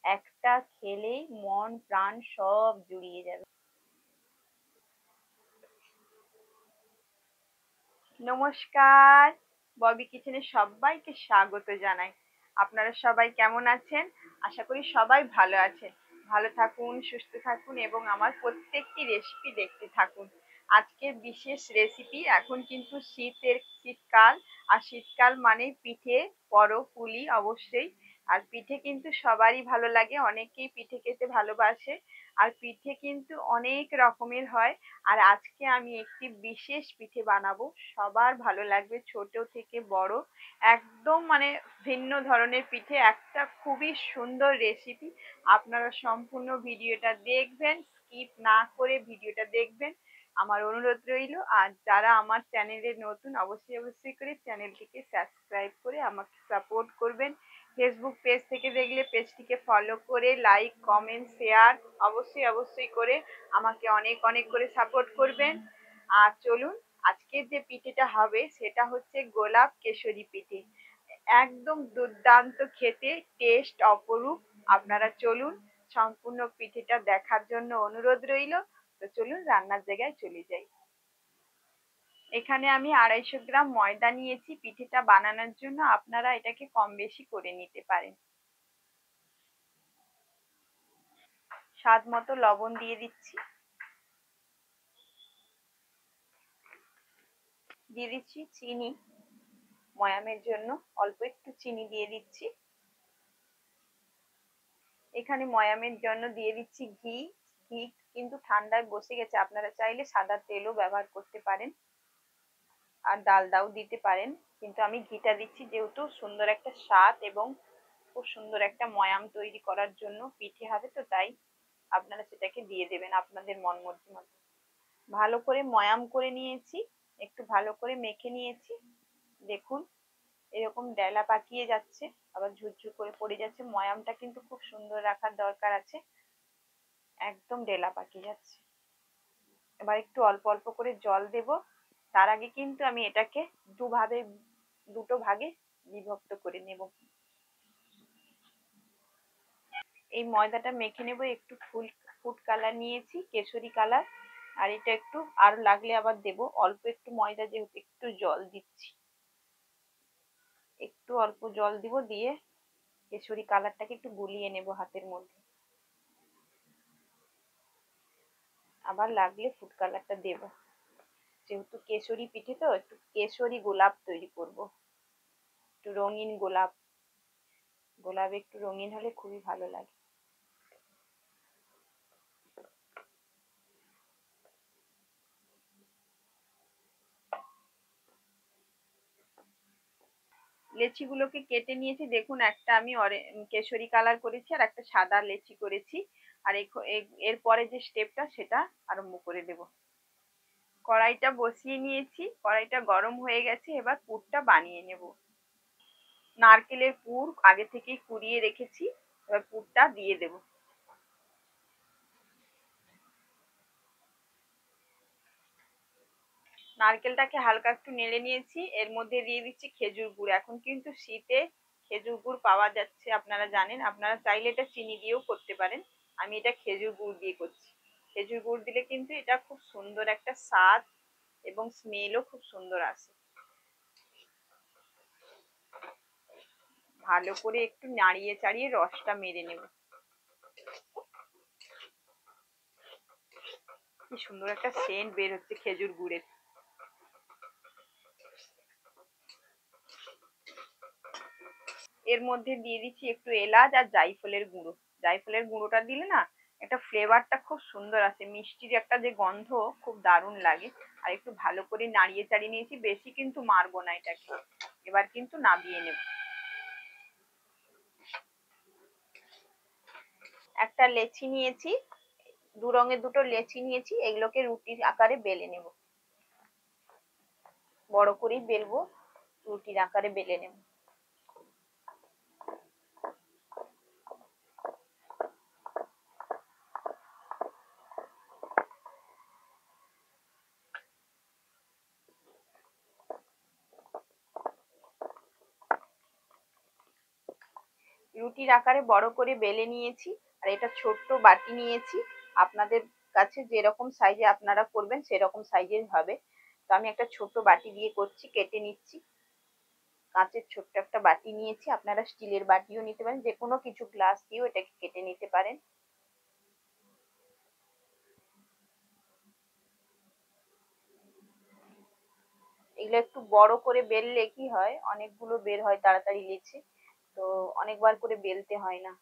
একটা খেলেই মন প্রাণ সব জুড়িয়ে যাবে। নমস্কার, ববি কিচেনে সবাইকে স্বাগত জানাই। আপনারা সবাই কেমন আছেন? আশা করি সবাই ভালো আছেন। ভালো থাকুন, সুস্থ থাকুন এবং আমার প্রত্যেকটি রেসিপি দেখতে থাকুন। আজকের বিশেষ রেসিপি, এখন কিন্তু শীতকাল, আর শীতকাল মানে পিঠে, পরো পুলি অবশ্যই। আর পিঠে কিন্তু সবারই ভালো লাগে, অনেকেই পিঠে খেতে ভালোবাসে। আর পিঠে কিন্তু অনেক রকমের হয়। আর আজকে আমি একটি বিশেষ পিঠে বানাবো, সবার ভালো লাগবে, ছোট থেকে বড়। একদম মানে ভিন্ন ধরনের পিঠে, একটা খুবই সুন্দর রেসিপি। আপনারা সম্পূর্ণ ভিডিওটা দেখবেন, স্কিপ না করে ভিডিওটা দেখবেন, আমার অনুরোধ রইল। আর যারা আমার চ্যানেলে নতুন, অবশ্যই অবশ্যই করে চ্যানেলটিকে সাবস্ক্রাইব করে আমাকে সাপোর্ট করবেন। ফেসবুক পেজ থেকে দেখলে পেজটিকে ফলো করে লাইক, কমেন্ট, শেয়ার অবশ্যই অবশ্যই করে আমাকে অনেক অনেক করে সাপোর্ট করবেন। আর চলুন, আজকের যে পিঠেটা হবে সেটা হচ্ছে গোলাপ কেশরী পিঠে। একদম দুর্দান্ত খেতে, টেস্ট অপরূপ। আপনারা চলুন, সম্পূর্ণ পিঠেটা দেখার জন্য অনুরোধ রইল। তো চলুন রান্নার জায়গায় চলে যাই। এখানে আমি 250 গ্রাম ময়দা নিয়েছি পিঠেটা বানানোর জন্য। আপনারা এটাকে কম বেশি করে নিতে পারেন। স্বাদ মতো লবণ দিয়ে দিচ্ছি। দিয়ে দিচ্ছি চিনি, ময়ামের জন্য অল্প একটু চিনি দিয়ে দিচ্ছি। এখানে ময়ামের জন্য দিয়ে দিচ্ছি ঘি। ঘি কিন্তু ঠান্ডায় বসে গেছে, আপনারা চাইলে সাদা তেলও ব্যবহার করতে পারেন, আর ডালদাও দিতে পারেন। কিন্তু আমি ঘিটা দিচ্ছি যেহেতু সুন্দর একটা স্বাদ এবং খুব সুন্দর একটা ময়াম তৈরি করার জন্য, পিঠে হবে তো তাই আপনারা সেটাকে দিয়ে দেবেন আপনাদের মন মর্জি মতো। ভালো করে ময়াম করে নিয়েছি, একটু ভালো করে মেখে নিয়েছি। দেখুন এরকম ডেলা পাকিয়ে যাচ্ছে, আবার ঝুরঝুর করে পড়ে যাচ্ছে। ময়ামটা কিন্তু খুব সুন্দর রাখার দরকার আছে। একদম ডেলা পাকিয়ে যাচ্ছে। এবার একটু অল্প অল্প করে জল দেব। তার আগে কিন্তু আমি এটাকে দুটো ভাগে বিভক্ত করে নেব। এই ময়দাটা মেখে নেব। একটু ফুড কালার নিয়েছি, কেশরী কালার। আর এটা একটু আরো লাগলে আবার দেব, অল্প একটু ময়দা যেহেতু একটু জল দিচ্ছি, একটু অল্প জল দিব, দিয়ে কেশরী কালারটাকে একটু গুলিয়ে নেব হাতের মধ্যে। আবার লাগলে ফুড কালারটা দেব। যেহেতু কেশরী পিঠে তো একটু কেশরী গোলাপ তৈরি করব, একটু রঙিন গোলাপ। গোলাপ একটু রঙিন হলে খুবই ভালো লাগে। লেচিগুলোকে কেটে নিয়েছি, দেখুন একটা আমি কেশরী কালার করেছি আর একটা সাদা লেচি করেছি। আর এরপরে যে স্টেপটা সেটা আরম্ভ করে দেব। কড়াইটা বসিয়ে নিয়েছি, কড়াইটা গরম হয়ে গেছে, এবার পুরটা বানিয়ে নেব। নারকেলের পুর আগে থেকেই কুড়িয়ে রেখেছি, এবার পুরটা দিয়ে দেব। নারকেলটাকে হালকা একটু নেড়ে নিয়েছি, এর মধ্যে দিয়ে দিচ্ছি খেজুর গুড়। এখন কিন্তু শীতে খেজুর গুড় পাওয়া যাচ্ছে, আপনারা জানেন। আপনারা চাইলে এটা চিনি দিয়েও করতে পারেন, আমি এটা খেজুর গুড় দিয়ে করছি। খেজুর গুড় দিলে কিন্তু এটা খুব সুন্দর একটা স্বাদ এবং স্মেলও খুব সুন্দর আসে। ভালো করে একটু নাড়িয়ে চাড়িয়ে রসটা মেরে নেব। কি সুন্দর একটা সেন্ট বের হচ্ছে খেজুর গুড়ের। এর মধ্যে দিয়ে দিচ্ছি একটু এলাচ আর জাইফলের গুঁড়ো। জাইফলের গুঁড়োটা দিলে না একটা ফ্লেভারটা খুব সুন্দর আসে, মিষ্টির একটা যে গন্ধ, খুব দারুণ লাগে। আর একটু ভালো করে নাড়িয়ে চাড়িয়ে নিয়েছি, বেশি কিন্তু মারবো না এটাকে। এবার কিন্তু নামিয়ে নেব। একটা লেচি নিয়েছি, দু রঙের দুটো লেচি নিয়েছি, এগুলোকে রুটির আকারে বেলে নেব। বড় করেই বেলবো, রুটির আকারে বেলে নেব। রুটির আকারে বড় করে বেলে নিয়েছি। আর এটা ছোট্ট বাটি নিয়েছি। আপনাদের কাছে যেরকম সাইজে আপনারা করবেন সেরকম সাইজের হবে। তো আমি একটা ছোট বাটি দিয়ে করছি, কেটে নিচ্ছি। কাঁচের ছোট্ট একটা বাটি নিয়েছি, আপনারা স্টিলের বাটিও নিতে পারেন, যে কোনো কিছু গ্লাস দিয়েও এটাকে কেটে নিতে পারেন। এগুলো একটু বড় করে বেললে কি হয়, অনেকগুলো বের হয় তাড়াতাড়ি লেচে, তো অনেকবার করে বেলতে হয় না।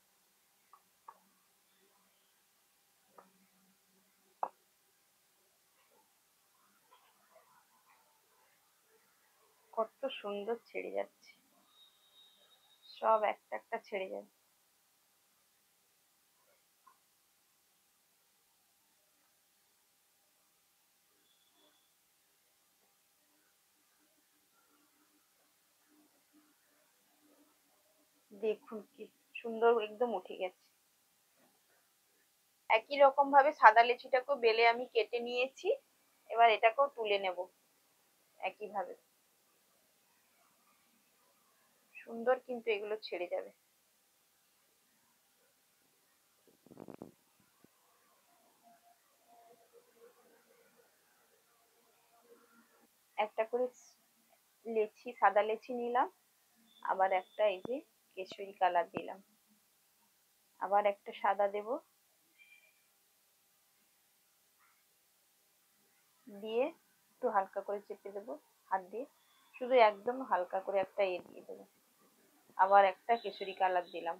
কত সুন্দর ছেড়ে যাচ্ছে, সব একটা একটা ছেড়ে যাবে। দেখুন কি সুন্দর একদম উঠে গেছে। একই রকম ভাবে সাদা লেচিটাকেও বেলে আমি কেটে নিয়েছি। এবার এটাকেও তুলে নেব একইভাবে। সুন্দর কিন্তু এগুলো ছেড়ে যাবে। একটা করে লেচি, সাদা লেচি নিলাম, আবার একটা এই যে কেশরি কালার দিলাম, আবার একটা সাদা দেব, দিয়ে একটু হালকা করে চেপে দেবো হাত দিয়ে, শুধু একদম হালকা করে একটা দিয়ে দেবো। আবার একটা কেশরি কালার দিলাম।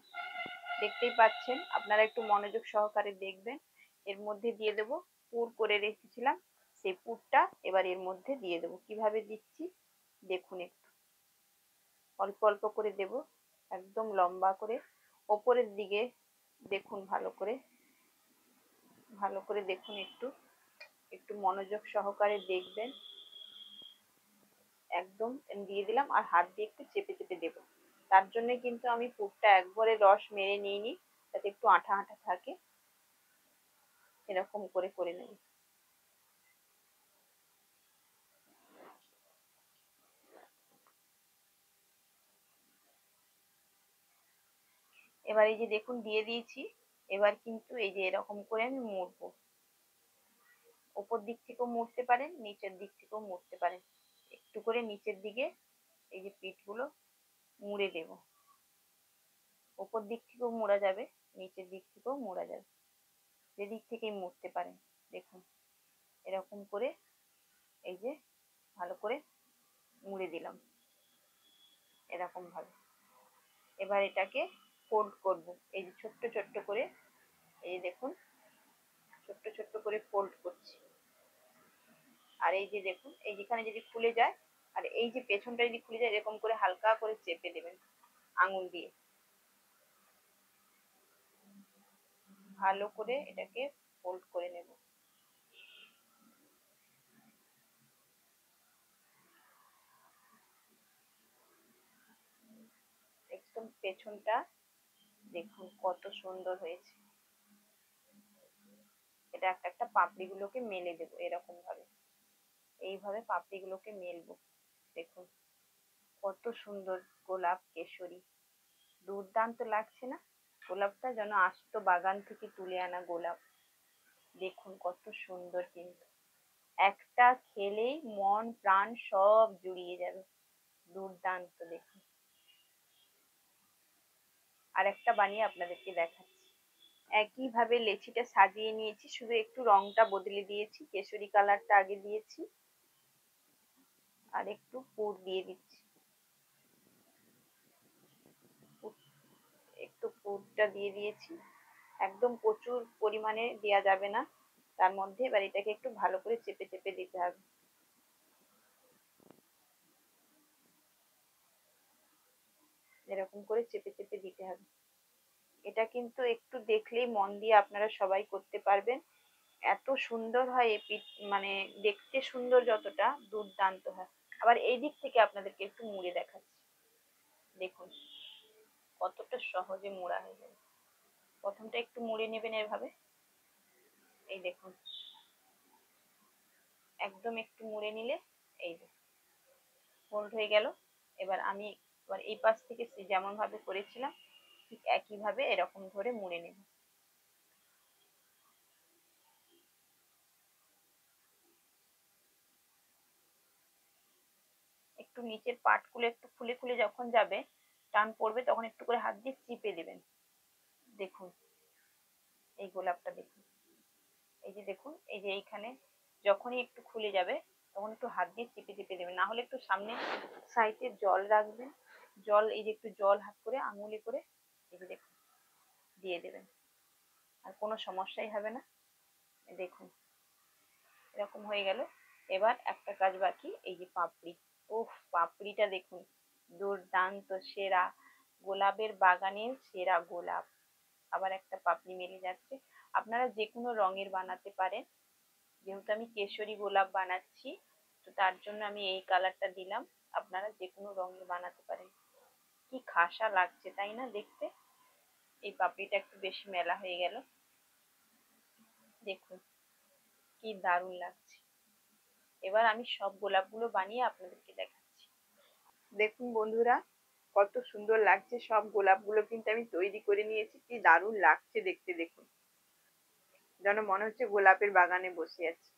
দেখতেই পাচ্ছেন, আপনারা একটু মনোযোগ সহকারে দেখবেন। এর মধ্যে দিয়ে দেব পুর করে রেখেছিলাম, সেই পুরটা এবার এর মধ্যে দিয়ে দেবো। কিভাবে দিচ্ছি দেখুন, একটু অল্প অল্প করে দেব, একদম লম্বা করে ওপরের দিকে। দেখুন ভালো করে, ভালো করে দেখুন, একটু একটু মনোযোগ সহকারে দেখবেন। একদম দিয়ে দিলাম, আর হাত দিয়ে একটু চেপে চেপে দেবো। তার জন্য কিন্তু আমি পুরটা একবারে রস মেরে নিইনি, যাতে একটু আঠা আঠা থাকে। এরকম করে করে নেব। এবার এই যে দেখুন দিয়ে দিয়েছি। এবার কিন্তু এই যে এরকম করে আমি মুড়বো। ওপর দিক থেকেও মুড়তে পারেন, নিচের দিক থেকেও মুড়তে পারেন। একটু করে নিচের দিকে এই যে পিঠগুলো মুড়ে দেব। ওপর দিক থেকেও মোড়া যাবে, নিচের দিক থেকেও মোড়া যাবে, যেদিক থেকেই মুড়তে পারেন। দেখুন এরকম করে এই যে ভালো করে মুড়ে দিলাম এরকম ভাবে। এবার এটাকে ফোল্ড করব, এই যে ছোট্ট ছোট্ট করে, এই দেখুন ছোট্ট ছোট্ট করে ফোল্ড করছি। আর এই যে দেখুন, এই যেখানে যদি খুলে যায়, আর এই যে পেছনটা যদি খুলে যায়, এরকম করে হালকা করে চেপে দেবেন আঙুল দিয়ে। ভালো করে এটাকে ফোল্ড করে নেব। একদম পেছনটা দেখুন কত সুন্দর হয়েছে। এটা একটা একটা পাপড়ি গুলোকে মেলে দেবো এরকম ভাবে, এইভাবে পাপড়ি গুলোকে মেলবো। দেখুন কত সুন্দর গোলাপ কেশরী, দুর্দান্ত লাগছে না? গোলাপটা যেন আস্ত বাগান থেকে তুলে আনা গোলাপ। দেখুন কত সুন্দর, কিন্তু একটা খেলেই মন প্রাণ সব জুড়িয়ে যাবে। দুর্দান্ত দেখুন। আর একটা বানিয়ে আপনাদেরকে দেখাচ্ছি। একই ভাবে লেচিটা সাজিয়ে নিয়েছি, শুধু একটু রংটা বদলে দিয়েছি, কেশরী কালারটা আগে দিয়েছি, আর একটু পুর দিয়ে দিচ্ছি। একটু পুরটা দিয়ে দিয়েছি, একদম প্রচুর পরিমাণে দেওয়া যাবে না তার মধ্যে। এবার এটাকে একটু ভালো করে চেপে চেপে দিতে হবে, এরকম করে চেপে চেপে দিতে হবে। এটা কিন্তু একটু দেখলেই মন দিয়ে আপনারা সবাই করতে পারবেন। এত সুন্দর হয় এই পিঠ, মানে দেখতে সুন্দর যতটা, দুর্দান্ত হয়। আবার এই দিক থেকে আপনাদেরকে একটু মুড়ে দেখাচ্ছি। দেখুন কতটা সহজে মোড়া হয়ে যাবে। প্রথমটা একটু মুড়ে নেবেন এভাবে, এই দেখুন একদম একটু মুড়ে নিলে এই যে ফোল্ড হয়ে গেল। এবার আমি এবার এই পাশ থেকে যেমন ভাবে করেছিলাম ঠিক একইভাবে এরকম ধরে মুড়ে নেব। একটু নিচের পার্টগুলো একটু খুলে খুলে যখন যাবে, টান পড়বে, তখন একটু করে হাত দিয়ে চিপে দেবেন। দেখুন এই গোলাপটা দেখুন, এই যে দেখুন, এই যে এইখানে যখনই একটু খুলে যাবে তখন একটু হাত দিয়ে চিপে চিপে দেবেন, না হলে একটু সামনে সাইডে জল রাখবেন, জল, এই যে একটু জল হাত করে আঙুলে করে এই যে দেখুন দিয়ে দেবেন, আর কোনো সমস্যাই হবে না। দেখুন এরকম হয়ে গেল। এবার একটা কাজ বাকি, এই যে পাপড়ি। ওহ, পাপড়িটা দেখুন, দুর্দান্ত, সেরা, গোলাপের বাগানের সেরা গোলাপ। আবার একটা পাপড়ি মেলে যাচ্ছে। আপনারা যে কোনো রঙের বানাতে পারেন, যেহেতু আমি কেশরী গোলাপ বানাচ্ছি তো তার জন্য আমি এই কালারটা দিলাম। আপনারা যে কোনো রঙের বানাতে পারেন। কি খাসা লাগছে তাই না দেখতে? এই পাপড়িটা একটু বেশি মেলা হয়ে গেল। দেখুন কি দারুণ লাগছে। এবার আমি সব গোলাপগুলো বানিয়ে আপনাদেরকে দেখাচ্ছি। দেখুন বন্ধুরা, কত সুন্দর লাগছে, সব গোলাপগুলো কিন্তু আমি তৈরি করে নিয়েছি। কি দারুণ লাগছে দেখতে, দেখুন, যেন মনে হচ্ছে গোলাপের বাগানে বসে আছি।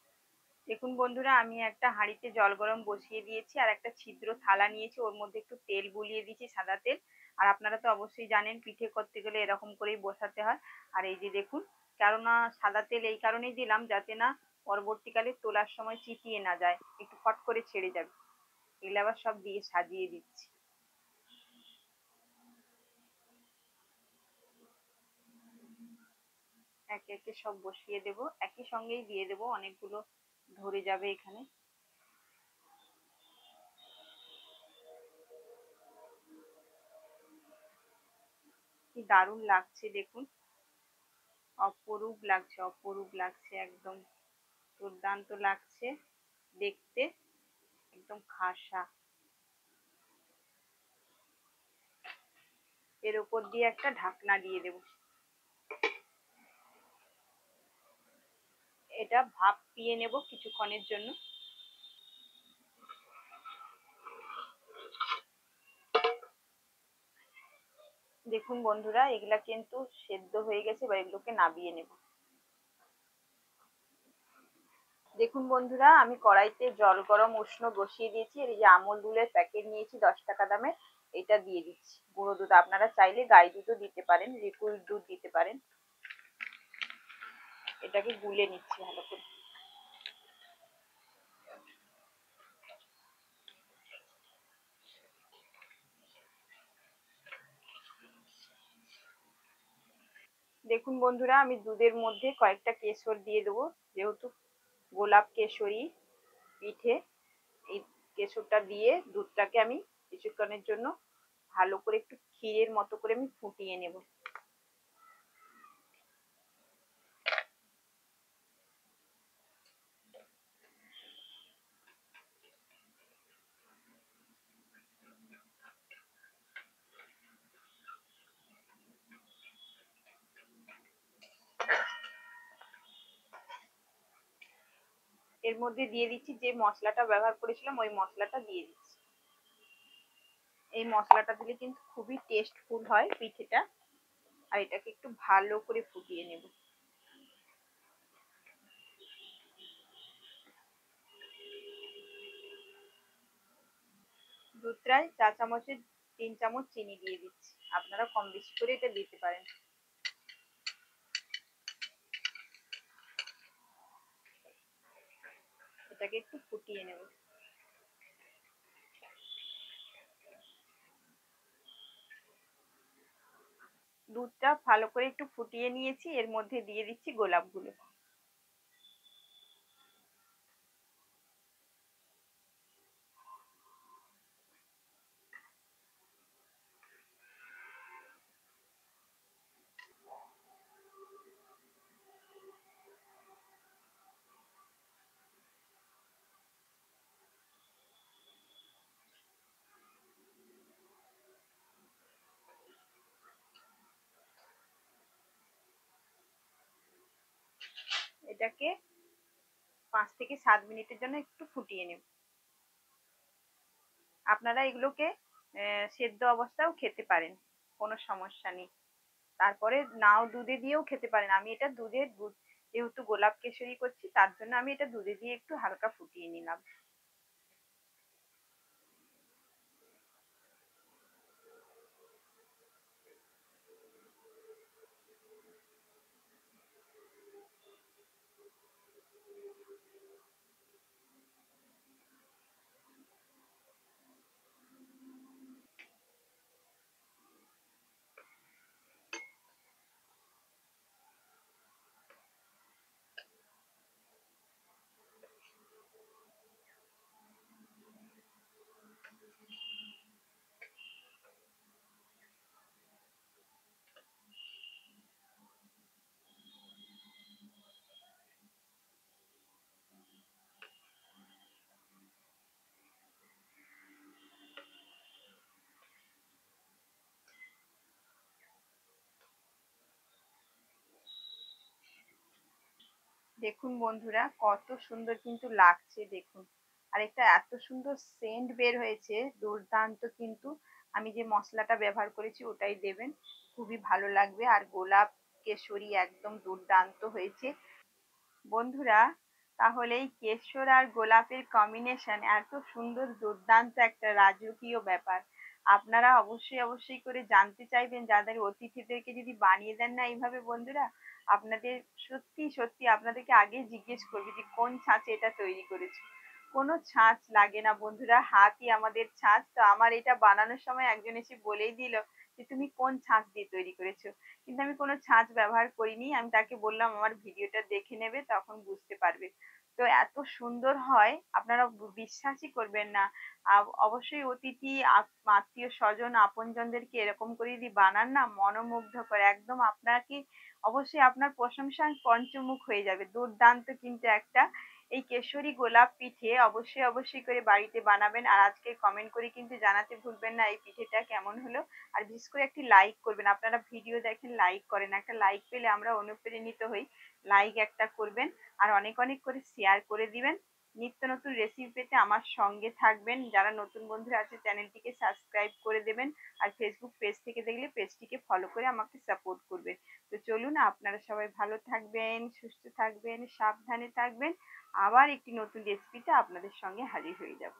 দেখুন বন্ধুরা, আমি একটা হাঁড়িতে জল গরম বসিয়ে দিয়েছি, আর একটা ছিদ্র থালা নিয়েছি, ওর মধ্যে একটু তেল বুলিয়ে দিয়েছি, সাদা তেল। আর আপনারা তো অবশ্যই জানেন পিঠে করতে গেলে এরকম করেই বসাতে হয়। আর এই যে দেখুন, কেননা সাদা তেল এই কারণেই দিলাম যাতে না পরবর্তীকালে তোলার সময় চিটিয়ে না যায়, একটু ফট করে ছেড়ে যাবে। এগুলো আবার সব দিয়ে সাজিয়ে দিচ্ছি। একে একে সব বসিয়ে দেব, একই সঙ্গেই দিয়ে দেব, অনেকগুলো ধরে যাবে এখানে। কি দারুণ লাগছে দেখুন, অপরূপ লাগছে, অপরূপ লাগছে, একদম দুর্দান্ত লাগছে দেখতে, একদম খাসা। এর উপর দিয়ে একটা ঢাকনা দিয়ে দেব। এটা ভাপ দিয়ে নেব কিছুক্ষণের জন্য। দেখুন বন্ধুরা, এগুলা কিন্তু সেদ্ধ হয়ে গেছে, এবার এগুলোকে নামিয়ে নেব। দেখুন বন্ধুরা, আমি কড়াইতে জল গরম উষ্ণ বসিয়ে দিয়েছি, এই যে আমুল দুধের প্যাকেট নিয়েছি 10 টাকা দামের, এটা দিয়ে দিচ্ছি। গুঁড়ো দুধ, আপনারা চাইলে গাই দুধও দিতে পারেন, লিকুইড দুধ দিতে পারেন। এটাকে গুলে নিচ্ছি ভালো করে। দেখুন বন্ধুরা, আমি দুধের মধ্যে কয়েকটা কেশর দিয়ে দেবো, যেহেতু গোলাপ কেশরী পিঠে। এই কেশরটা দিয়ে দুধটাকে আমি কিছুক্ষণের জন্য ভালো করে একটু ক্ষীরের মতো করে আমি ফুটিয়ে নেব। এর মধ্যে দিয়ে দিচ্ছি যে মশলাটা ব্যবহার করেছিলাম, ওই মশলাটা দিয়ে দিচ্ছি। এই মশলাটা দিলে কিন্তু খুবই টেস্টফুল হয় পিঠেটা। আর এটাকে একটু ভালো করে ফুটিয়ে নেব। দুধটায় চা চামচের 3 চামচ চিনি দিয়ে দিচ্ছি, আপনারা কম বেশি করে এটা দিতে পারেন। এটাকে একটু ফুটিয়ে নেব। দুধটা ভালো করে একটু ফুটিয়ে নিয়েছি, এর মধ্যে দিয়ে দিচ্ছি গোলাপগুলো। এটাকে 5 থেকে 7 মিনিটের জন্য একটু ফুটিয়ে নেব। আপনারা এগুলোকে সেদ্ধ অবস্থাও খেতে পারেন, কোনো সমস্যা নেই। তারপরে নাও দুধে দিয়েও খেতে পারেন। আমি এটা যেহেতু গোলাপ কেশরী করছি তার জন্য আমি এটা দুধে দিয়ে একটু হালকা ফুটিয়ে নিলাম। দেখুন বন্ধুরা, কত সুন্দর কিন্তু লাগছে দেখুন। আর এটা এত সুন্দর সেন্ট বের হয়েছে, দুর্দান্ত কিন্তু। আমি যে মশলাটা ব্যবহার করেছি ওটাই দেবেন, খুবই ভালো লাগবে। আর গোলাপ কেশরী একদম দুর্দান্ত হয়েছে বন্ধুরা। তাহলে এই কেশর আর গোলাপের কম্বিনেশন এত সুন্দর, দুর্দান্ত একটা রাজকীয় ব্যাপার। আপনারা অবশ্যই অবশ্যই করে জানতে চাইবেন, যাদের অতিথিদেরকে যদি বানিয়ে দেন না এইভাবে বন্ধুরা, আপনাদের সত্যি সত্যি আপনাদেরকে আগে জিজ্ঞেস করবে যে কোন ছাঁচে এটা তৈরি করেছো। কোনো ছাঁচ লাগে না বন্ধুরা, হাতই আমাদের ছাঁচ। তো আমার এটা বানানোর সময় একজন এসে বলেই দিল যে তুমি কোন ছাঁচ দিয়ে তৈরি করেছো, কিন্তু আমি কোনো ছাঁচ ব্যবহার করিনি। আমি তাকে বললাম আমার ভিডিওটা দেখে নেবে, তখন বুঝতে পারবে। তো এত সুন্দর হয়, আপনারা বিশ্বাসই করবেন না। অবশ্যই অতিথি আত্মীয় স্বজন আপনজনদেরকে এরকম করে যদি বানান না, মনোমুগ্ধ করে একদম, আপনাকে অবশ্যই আপনার প্রশংসায় পঞ্চমুখ হয়ে যাবে। দুর্দান্ত কিন্তু একটা এই কেশরী গোলাপ পিঠে অবশ্যই অবশ্যই করে বাড়িতে বানাবেন। আর আজকে কমেন্ট করে কিন্তু জানাতে ভুলবেন না এই পিঠেটা কেমন হলো। আর বিশেষ করে একটি লাইক করবেন। আপনারা ভিডিও দেখেন, লাইক করেন, একটা লাইক পেলে আমরা অনুপ্রাণিত হই। লাইক একটা করবেন, আর অনেক অনেক করে শেয়ার করে দিবেন। নিত্য নতুন রেসিপি পেতে আমার সঙ্গে থাকবেন। যারা নতুন বন্ধুরা আছে চ্যানেলটিকে সাবস্ক্রাইব করে দেবেন। আর ফেসবুক পেজ থেকে দেখলে পেজটিকে ফলো করে আমাকে সাপোর্ট করবেন। তো চলুন, আপনারা সবাই ভালো থাকবেন, সুস্থ থাকবেন, সাবধানে থাকবেন। আবার একটি নতুন রেসিপিতে আপনাদের সঙ্গে হাজির হয়ে যাব।